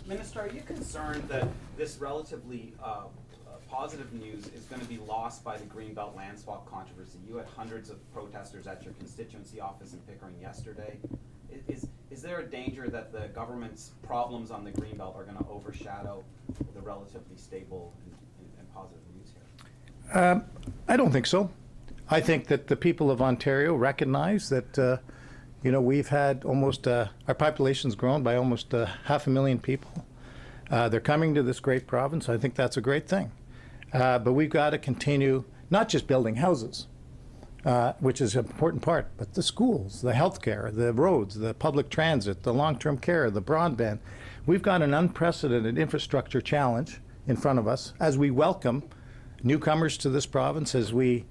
Minister, are you concerned that this relatively positive news is going to be lost by the Greenbelt land swap controversy? You had hundreds of protesters at your constituency office in Pickering yesterday. Is there a danger that the government's problems on the Greenbelt are going to overshadow the relatively stable and positive news here? I don't think so. I think that the people of Ontario recognize that, we've had almost, our population's grown by almost 500,000 people. They're coming to this great province. I think that's a great thing. But we've got to continue not just building houses, which is an important part, but the schools, the healthcare, the roads, the public transit, the long-term care, the broadband. We've got an unprecedented infrastructure challenge in front of us as we welcome newcomers to this province, as we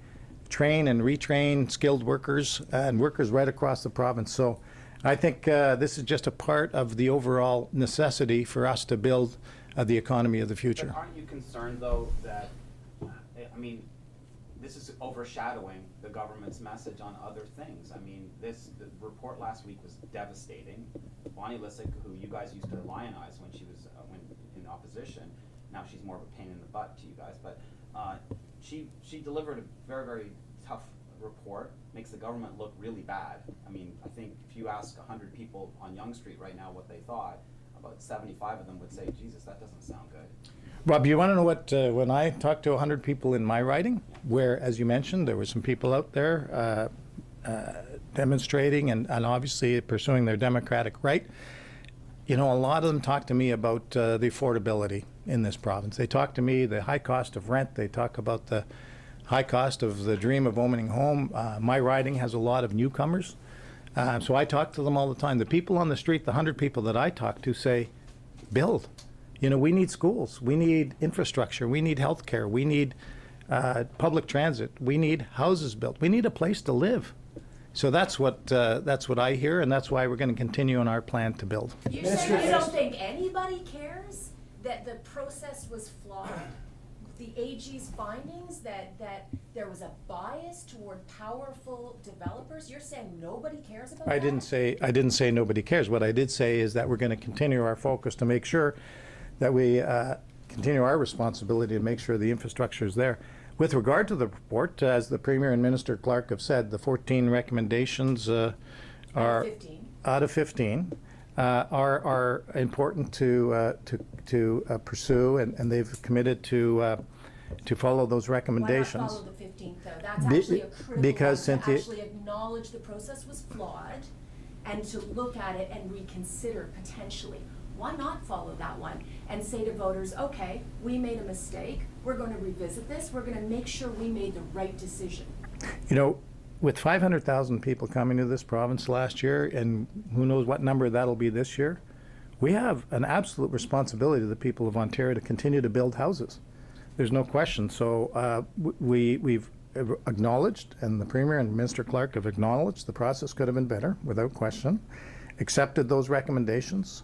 train and retrain skilled workers and workers right across the province. So I think this is just a part of the overall necessity for us to build the economy of the future. But aren't you concerned, though, that, this is overshadowing the government's message on other things? The report last week was devastating. Bonnie Lysyk, who you guys used to lionize when she was when in opposition, now she's more of a pain in the butt to you guys, but she delivered a very, very tough report, makes the government look really bad. I think if you ask 100 people on Yonge Street right now what they thought, about 75 of them would say, Jesus, that doesn't sound good. Rob, you want to know what, when I talked to 100 people in my riding, where, as you mentioned, there were some people out there demonstrating and obviously pursuing their democratic right, a lot of them talked to me about the affordability in this province. They talk to me the high cost of rent. They talk about the high cost of the dream of owning a home. My riding has a lot of newcomers. So I talk to them all the time. The people on the street, the 100 people that I talk to say, build. We need schools. We need infrastructure. We need health care. We need public transit. We need houses built. We need a place to live. So that's what I hear, and that's why we're going to continue on our plan to build. You're saying you don't think anybody cares that the process was flawed? The AG's findings that there was a bias toward powerful developers? You're saying nobody cares about that? I didn't say nobody cares. What I did say is that we're going to continue our focus to make sure that we continue our responsibility to make sure the infrastructure is there. With regard to the report, as the Premier and Minister Clark have said, the 14 recommendations are out of 15 are important to pursue, and they've committed to follow those recommendations. Why not follow the 15th, though? That's actually a critical because one, to actually acknowledge the process was flawed and to look at it and reconsider potentially. Why not follow that one and say to voters, okay, we made a mistake, we're going to revisit this, we're going to make sure we made the right decision? With 500,000 people coming to this province last year, and who knows what number that'll be this year, we have an absolute responsibility to the people of Ontario to continue to build houses. There's no question. So we've acknowledged, and the Premier and Minister Clark have acknowledged the process could have been better, without question, accepted those recommendations.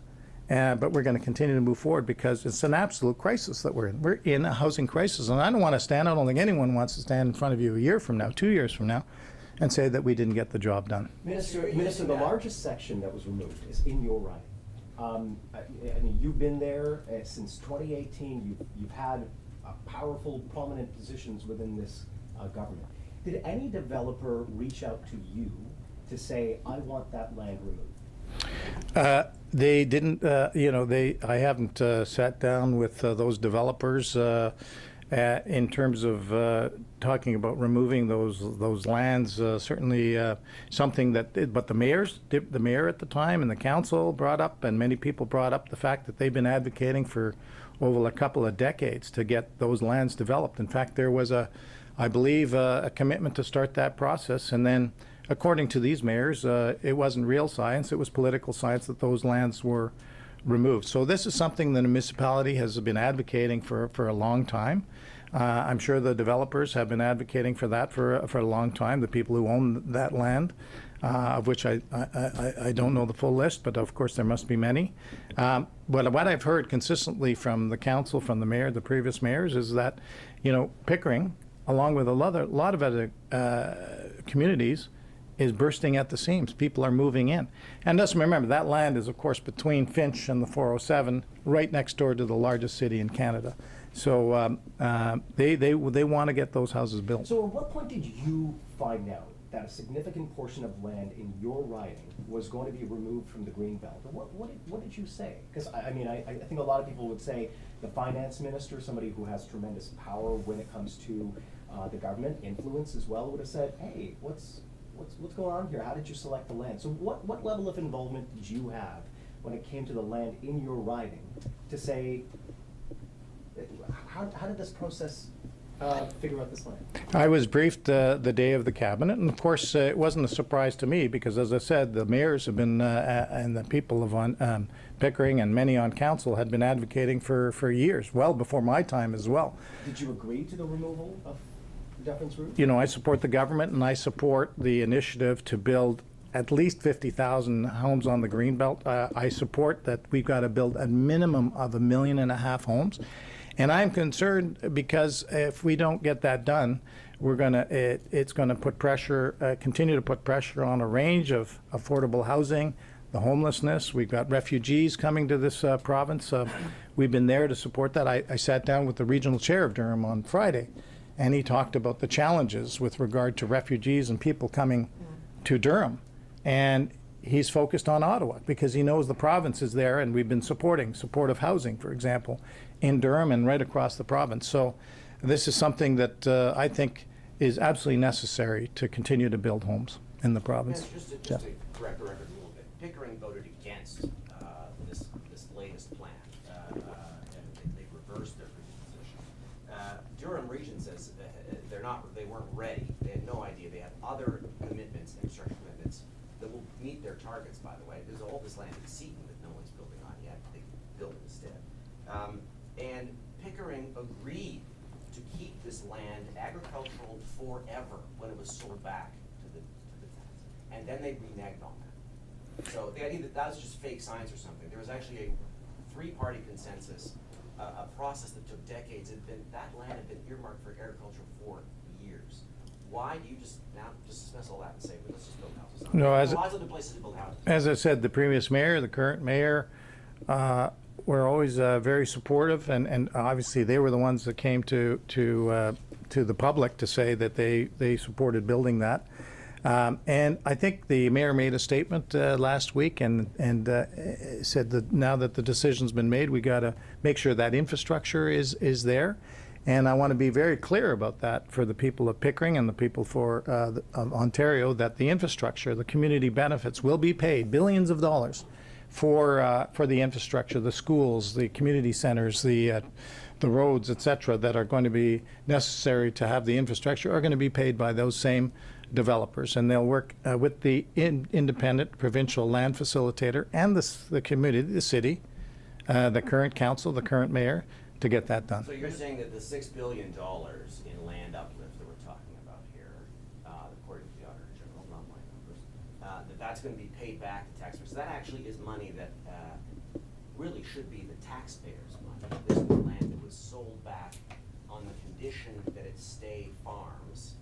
But we're going to continue to move forward because it's an absolute crisis that we're in. We're in a housing crisis, and I don't want to stand, I don't think anyone wants to stand in front of you a year from now, 2 years from now, and say that we didn't get the job done. Minister, the largest section that was removed is in your riding. You've been there since 2018. You've had powerful, prominent positions within this government. Did any developer reach out to you to say, I want that land removed? They didn't, I haven't sat down with those developers in terms of talking about removing those lands. Certainly something that, but the mayor at the time and the council brought up, and many people brought up the fact that they've been advocating for over a couple of decades to get those lands developed. In fact, there was I believe, a commitment to start that process, and then according to these mayors, it wasn't real science, it was political science that those lands were removed. So this is something the municipality has been advocating for a long time. I'm sure the developers have been advocating for that for a long time, the people who own that land, of which I don't know the full list, but of course there must be many. But what I've heard consistently from the council, from the mayor, the previous mayors, is that, Pickering, along with a lot of other communities, is bursting at the seams. People are moving in. And let's remember, that land is, of course, between Finch and the 407, right next door to the largest city in Canada. So they want to get those houses built. So at what point did you find out that a significant portion of land in your riding was going to be removed from the Greenbelt? What did you say? Because I think a lot of people would say the finance minister, somebody who has tremendous power when it comes to the government, influence as well, would have said, hey, what's going on here? How did you select the land? So what level of involvement did you have when it came to the land in your riding to say, how did this process figure out this land? I was briefed the day of the cabinet, and of course it wasn't a surprise to me because, as I said, the mayors have been and the people of Pickering and many on council had been advocating for years, well before my time as well. Did you agree to the removal of the deference route? You know, I support the government and I support the initiative to build at least 50,000 homes on the Greenbelt. I support that we've got to build a minimum of 1.5 million homes. And I'm concerned because if we don't get that done, it's going to put pressure, continue to put pressure on a range of affordable housing, the homelessness. We've got refugees coming to this province. We've been there to support that. I sat down with the regional chair of Durham on Friday, and he talked about the challenges with regard to refugees and people coming to Durham. And he's focused on Ottawa because he knows the province is there, and we've been supporting supportive housing, for example, in Durham and right across the province. So this is something that I think is absolutely necessary to continue to build homes in the province. Just to correct the record a little bit, Pickering voted against this latest plan, and they reversed their previous position. Durham Region says they weren't ready. They had no idea. They had other commitments, infrastructure commitments, that will meet their targets, by the way. There's all this land in Seaton that no one's building on yet. They built it instead. And Pickering agreed to keep this land agricultural forever when it was sold back to the tenants. And then they reneged on that. So the idea that was just fake science or something. There was actually a three-party consensus, a process that took decades. That land had been earmarked for agriculture for years. Why do you just now dismiss all that and say, well, let's just build houses? No, There's lots of other places to build houses. as I said, the previous mayor, the current mayor, were always very supportive, and obviously they were the ones that came to the public to say that they supported building that. And I think the mayor made a statement last week and said that now that the decision's been made, we got to make sure that infrastructure is there. And I want to be very clear about that for the people of Pickering and the people of Ontario, that the infrastructure, the community benefits will be paid billions of dollars for the infrastructure, the schools, the community centers, the roads, etc., that are going to be necessary to have the infrastructure are going to be paid by those same developers, and they'll work with the independent provincial land facilitator and the community, the city, the current council, the current mayor, to get that done. So you're saying that the $6 billion in land uplift that we're talking about here, according to the Auditor General, not my numbers, that's going to be paid back to taxpayers. So that actually is money that really should be the taxpayers' money. This is the land that was sold back on the condition that it stay farms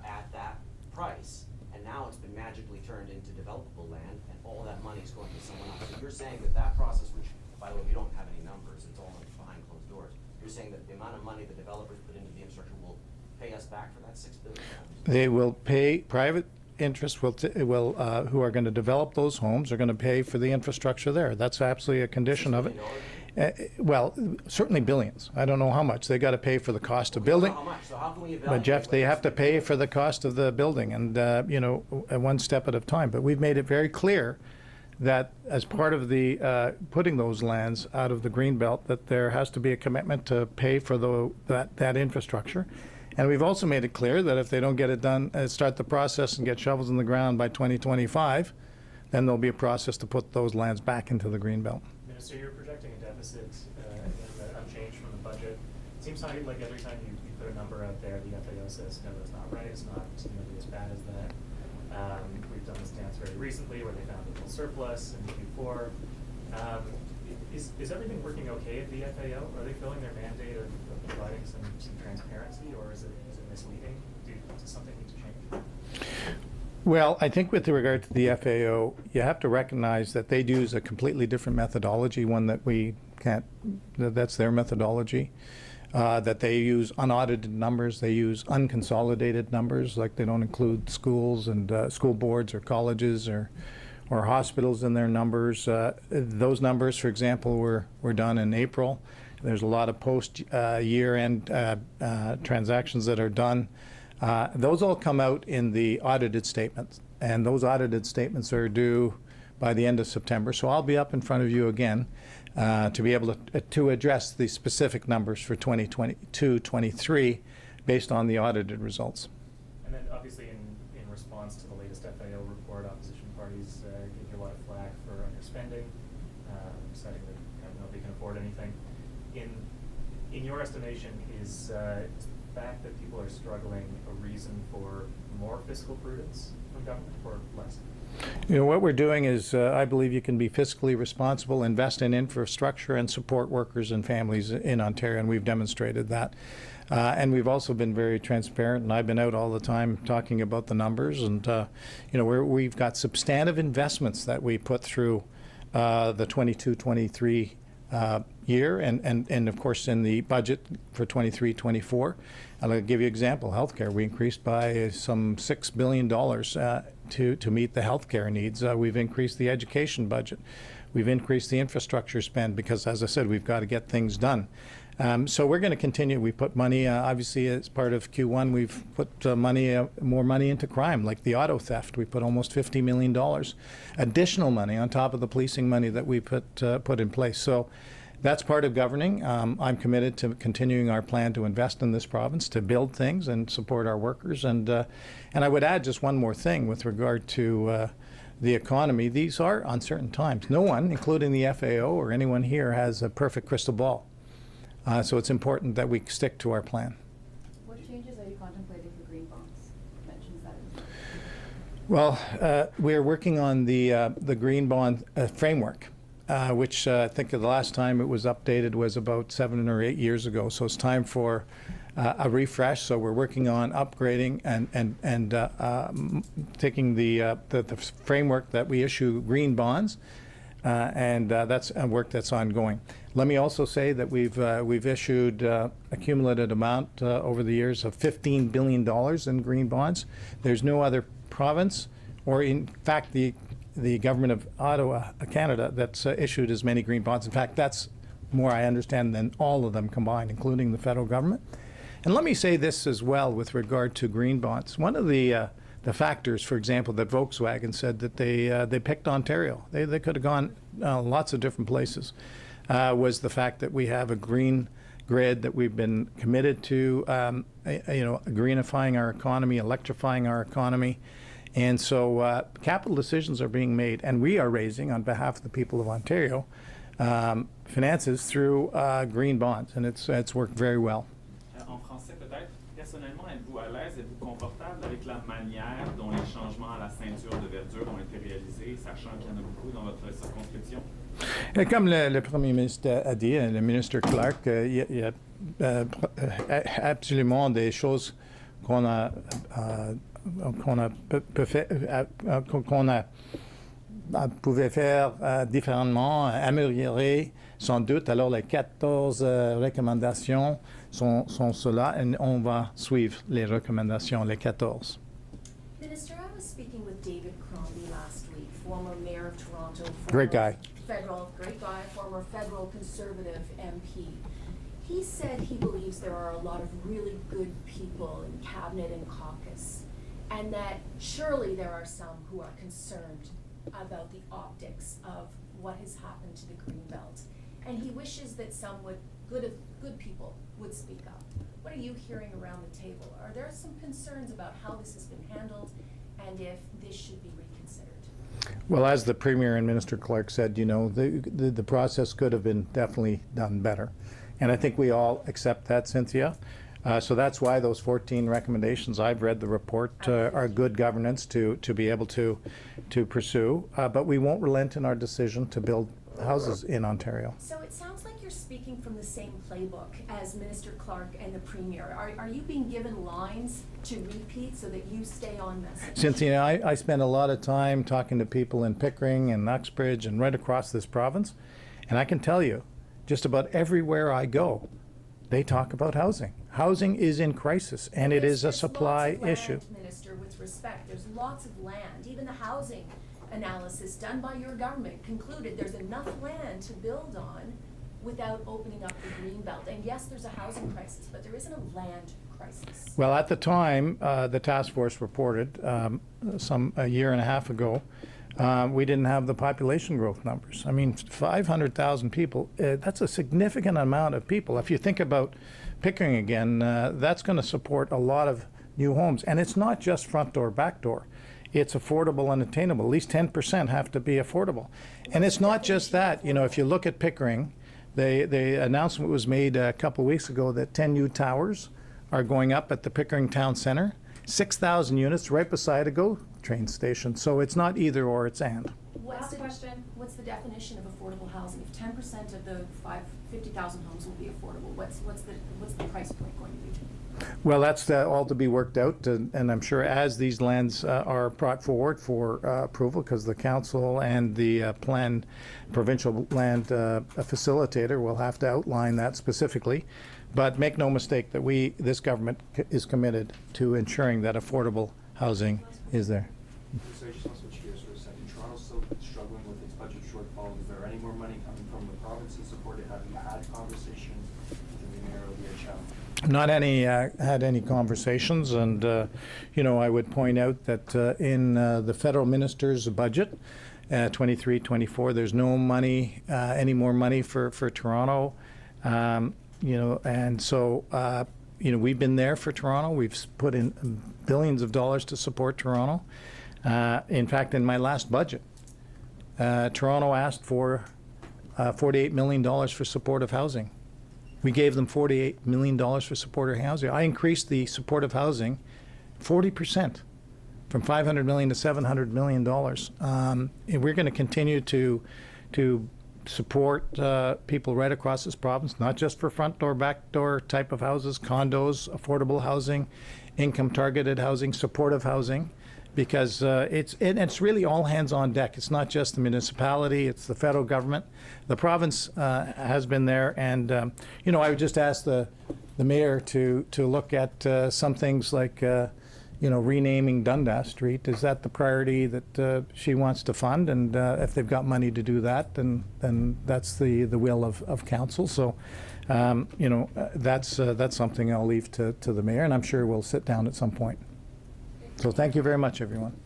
at that price, and now it's been magically turned into developable land, and all that money is going to someone else. So you're saying that process, which, by the way, we don't have any numbers, it's all behind closed doors. You're saying that the amount of money the developers put into the infrastructure will pay us back for that $6 billion? They will pay, private interests will who are going to develop those homes are going to pay for the infrastructure there. That's absolutely a condition of it. Well, certainly billions. I don't know how much. They got to pay for the cost of building. How much? So how can we evaluate? But Jeff, they have to pay for the cost of the building, and you know, one step at a time. But we've made it very clear that as part of the putting those lands out of the Greenbelt, that there has to be a commitment to pay for that infrastructure. And we've also made it clear that if they don't get it done, start the process and get shovels in the ground by 2025, then there'll be a process to put those lands back into the Greenbelt. Minister, you're projecting a deficit unchanged from the budget. It seems like every time you put a number out there, the FAO says, no, that's not right, it's not going to be as bad as that. We've done this dance very recently where they found a full surplus in Q4. Is everything working okay at the FAO? Are they filling their mandate of providing some transparency, or is it misleading? Does something need to change? Well, I think with regard to the FAO, you have to recognize that they use a completely different methodology, one that we can't, that's their methodology. That they use unaudited numbers, they use unconsolidated numbers, like they don't include schools and school boards or colleges or hospitals in their numbers. Those numbers, for example, were done in April. There's a lot of post-year-end transactions that are done. Those all come out in the audited statements, and those audited statements are due by the end of September. So I'll be up in front of you again to be able to address the specific numbers for 2022-23 based on the audited results. And then obviously in response to the latest FAO report, opposition parties gave you a lot of flack for underspending, citing that nobody can afford anything. In your estimation, is the fact that people are struggling a reason for more fiscal prudence from government or less? You know, what we're doing is, I believe you can be fiscally responsible, invest in infrastructure, and support workers and families in Ontario, and we've demonstrated that. And we've also been very transparent, and I've been out all the time talking about the numbers. And you know, we've got substantive investments that we put through the 22-23 year, and of course in the budget for 23-24. I'll give you an example. Healthcare, we increased by some $6 billion to meet the healthcare needs. We've increased the education budget. We've increased the infrastructure spend because, as I said, we've got to get things done. So we're going to continue. We put money, obviously, as part of Q1, we've put more money into crime, like the auto theft. We put almost $50 million additional money on top of the policing money that we put in place. So that's part of governing. I'm committed to continuing our plan to invest in this province, to build things and support our workers. And I would add just one more thing with regard to the economy. These are uncertain times. No one, including the FAO or anyone here, has a perfect crystal ball. So it's important that we stick to our plan. What changes are you contemplating for green bonds? You mentioned that. Well, we're working on the green bond framework, which I think the last time it was updated was about 7 or 8 years ago. So it's time for a refresh. So we're working on upgrading and taking the framework that we issue green bonds. And that's a work that's ongoing. Let me also say that we've issued a cumulative amount over the years of $15 billion in green bonds. There's no other province, or in fact the government of Ottawa, Canada, that's issued as many green bonds. In fact, that's more, I understand, than all of them combined, including the federal government. And let me say this as well with regard to green bonds. One of the factors, for example, that Volkswagen said that they picked Ontario. They could have gone lots of different places. Was the fact that we have a green grid, that we've been committed to, greenifying our economy, electrifying our economy. And so capital decisions are being made, and we are raising, on behalf of the people of Ontario, finances through green bonds, and it's worked very well. En français peut-être, personnellement, êtes-vous à l'aise, êtes-vous confortable avec la manière dont les changements à la ceinture de verdure ont été réalisés, sachant qu'il y en a beaucoup dans votre circonscription? Et comme le Premier ministre a dit, le ministre Clark, il y a absolument des choses qu'on pouvait faire différemment, améliorer sans doute. Alors les 14 recommandations sont cela, et on va suivre les recommandations, les 14. Minister, I was speaking with David Crombie last week, former mayor of Toronto. Great guy. Great guy, former federal Conservative MP. He said he believes there are a lot of really good people in cabinet and caucus, and that surely there are some who are concerned about the optics of what has happened to the Greenbelt. And he wishes that some good people would speak up. What are you hearing around the table? Are there some concerns about how this has been handled and if this should be reconsidered? Well, as the Premier and Minister Clark said, you know, the process could have been definitely done better. And I think we all accept that, Cynthia. So that's why those 14 recommendations, I've read the report, are good governance to be able to pursue. But we won't relent in our decision to build houses in Ontario. So it sounds like you're speaking from the same playbook as Minister Clark and the Premier. Are you being given lines to repeat so that you stay on message? Cynthia, I spend a lot of time talking to people in Pickering and Uxbridge and right across this province, and I can tell you, just about everywhere I go, they talk about housing. Housing is in crisis, and it is a supply issue. There's lots of land, Minister, with respect. There's lots of land. Even the housing analysis done by your government concluded there's enough land to build on without opening up the Greenbelt. And yes, there's a housing crisis, but there isn't a land crisis. Well, at the time, the task force reported a year and a half ago, we didn't have the population growth numbers. I mean, 500,000 people, that's a significant amount of people. If you think about Pickering again, that's going to support a lot of new homes. And it's not just front door, back door. It's affordable and attainable. At least 10% have to be affordable. And it's not just that. You know, if you look at Pickering, the announcement was made a couple of weeks ago that 10 new towers are going up at the Pickering Town Centre. 6,000 units right beside a GO train station. So it's not either or, it's and. Last question. What's the definition of affordable housing? If 10% of the 50,000 homes will be affordable, what's the price point going to be? Well, that's all to be worked out, and I'm sure as these lands are brought forward for approval, because the council and the provincial land facilitator will have to outline that specifically. But make no mistake that this government is committed to ensuring that affordable housing is there. So I just want to switch gears for a second. Toronto's still struggling with its budget shortfall. Is there any more money coming from the province in support? Have you had conversations with the mayor of the HL? Not had any conversations, and you know, I would point out that in the federal minister's budget, 23-24, there's no money, any more money for Toronto, you know, and so you know, we've been there for Toronto. We've put in billions of dollars to support Toronto. In fact, in my last budget, Toronto asked for $48 million for supportive housing. We gave them $48 million for supportive housing. I increased the supportive housing 40%, from $500 million to $700 million. And we're going to continue to support people right across this province, not just for front door, back door type of houses, condos, affordable housing, income targeted housing, supportive housing, because it's really all hands on deck. It's not just the municipality, it's the federal government. The province has been there, and you know, I would just ask the mayor to look at some things like you know, renaming Dundas Street. Is that the priority that she wants to fund? And if they've got money to do that, then that's the will of council. So you know, that's something I'll leave to the mayor, and I'm sure we'll sit down at some point. So thank you very much, everyone.